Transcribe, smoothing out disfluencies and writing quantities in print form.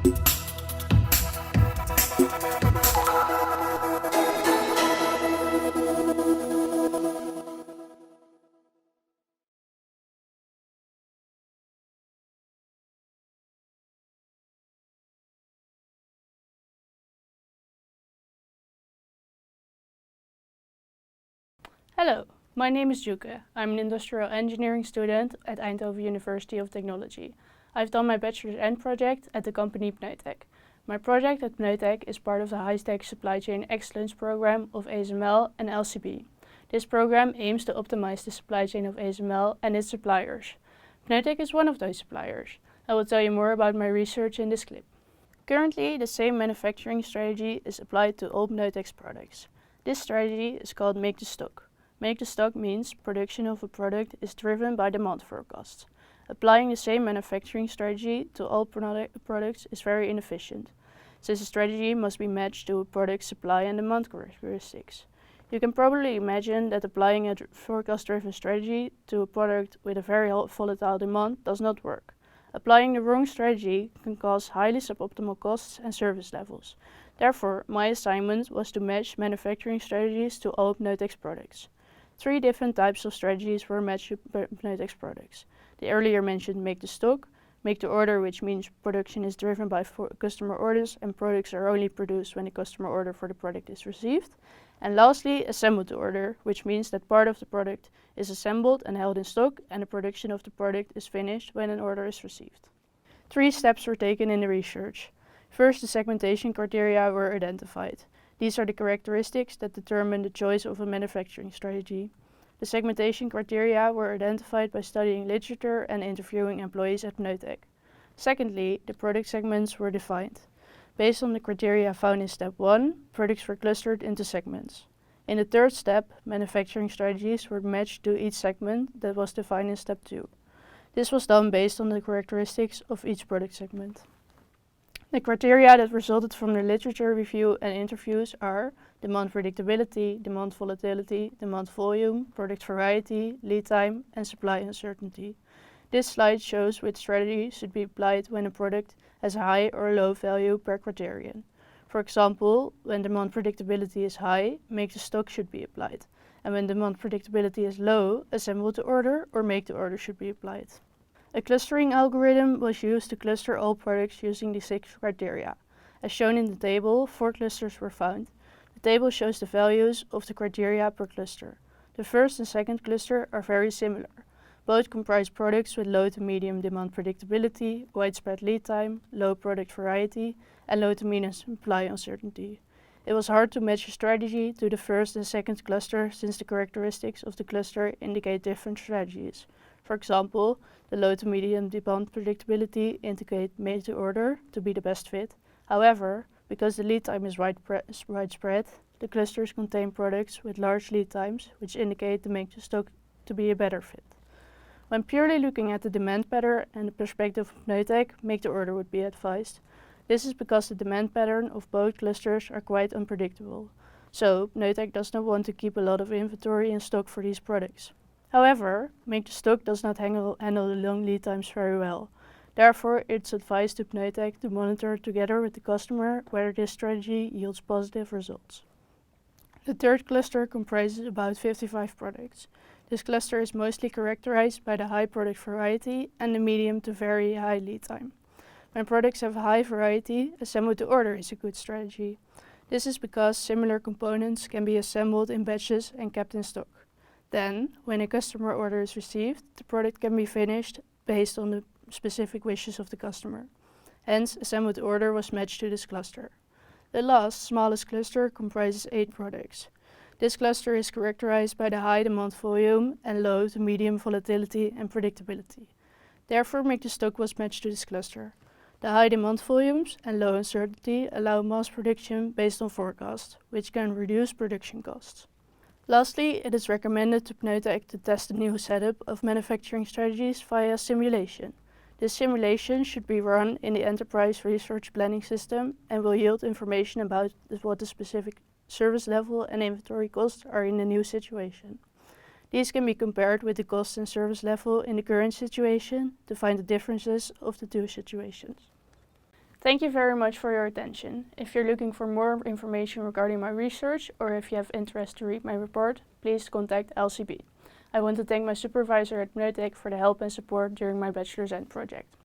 Hello, my name is Djoeke. I'm an industrial engineering student at Eindhoven University of Technology. I've done my bachelor's end project at the company Pneutec. My project at Pneutec is part of the high-tech supply chain excellence program of ASML and LCB. This program aims to optimize the supply chain of ASML and its suppliers. Pneutec is one of those suppliers. I will tell you more about my research in this clip. Currently, the same manufacturing strategy is applied to all Pneutec's products. This strategy is called make to stock. Make to stock means production of a product is driven by demand forecasts. Applying the same manufacturing strategy to all products is very inefficient, since the strategy must be matched to a product's supply and demand characteristics. You can probably imagine that applying a forecast-driven strategy to a product with a very volatile demand does not work. Applying the wrong strategy can cause highly suboptimal costs and service levels. Therefore, my assignment was to match manufacturing strategies to all Pneutec's products. 3 different types of strategies were matched to Pneutec's products. The earlier mentioned make to stock, make to order, which means production is driven by customer orders and products are only produced when the customer order for the product is received. And lastly, assemble to order, which means that part of the product is assembled and held in stock and the production of the product is finished when an order is received. 3 steps were taken in the research. First, the segmentation criteria were identified. These are the characteristics that determine the choice of a manufacturing strategy. The segmentation criteria were identified by studying literature and interviewing employees at Pneutec. Secondly, the product segments were defined. Based on the criteria found in step 1, products were clustered into segments. In the third step, manufacturing strategies were matched to each segment that was defined in step 2. This was done based on the characteristics of each product segment. The criteria that resulted from the literature review and interviews are demand predictability, demand volatility, demand volume, product variety, lead time, and supply uncertainty. This slide shows which strategy should be applied when a product has a high or low value per criterion. For example, when demand predictability is high, make to stock should be applied, and when demand predictability is low, assemble to order or make to order should be applied. A clustering algorithm was used to cluster all products using the 6 criteria. As shown in the table, 4 clusters were found. The table shows the values of the criteria per cluster. The first and second cluster are very similar. Both comprise products with low to medium demand predictability, widespread lead time, low product variety, and low to medium supply uncertainty. It was hard to match a strategy to the first and second cluster since the characteristics of the cluster indicate different strategies. For example, the low to medium demand predictability indicate made to order to be the best fit. However, because the lead time is widespread, the clusters contain products with large lead times, which indicate the make to stock to be a better fit. When purely looking at the demand pattern and the perspective of Pneutec, make to order would be advised. This is because the demand pattern of both clusters are quite unpredictable. So, Pneutec does not want to keep a lot of inventory in stock for these products. However, make to stock does not handle the long lead times very well. Therefore, it's advised to Pneutec to monitor together with the customer whether this strategy yields positive results. The third cluster comprises about 55 products. This cluster is mostly characterized by the high product variety and the medium to very high lead time. When products have a high variety, assemble to order is a good strategy. This is because similar components can be assembled in batches and kept in stock. Then, when a customer order is received, the product can be finished based on the specific wishes of the customer. Hence, assemble to order was matched to this cluster. The last, smallest cluster comprises 8 products. This cluster is characterized by the high demand volume and low to medium volatility and predictability. Therefore, make to stock was matched to this cluster. The high demand volumes and low uncertainty allow mass production based on forecast, which can reduce production costs. Lastly, it is recommended to Pneutec to test a new setup of manufacturing strategies via simulation. This simulation should be run in the enterprise resource planning system and will yield information about what the specific service level and inventory costs are in the new situation. These can be compared with the cost and service level in the current situation to find the differences of the two situations. Thank you very much for your attention. If you're looking for more information regarding my research or if you have interest to read my report, please contact LCB. I want to thank my supervisor at Pneutec for the help and support during my bachelor's end project.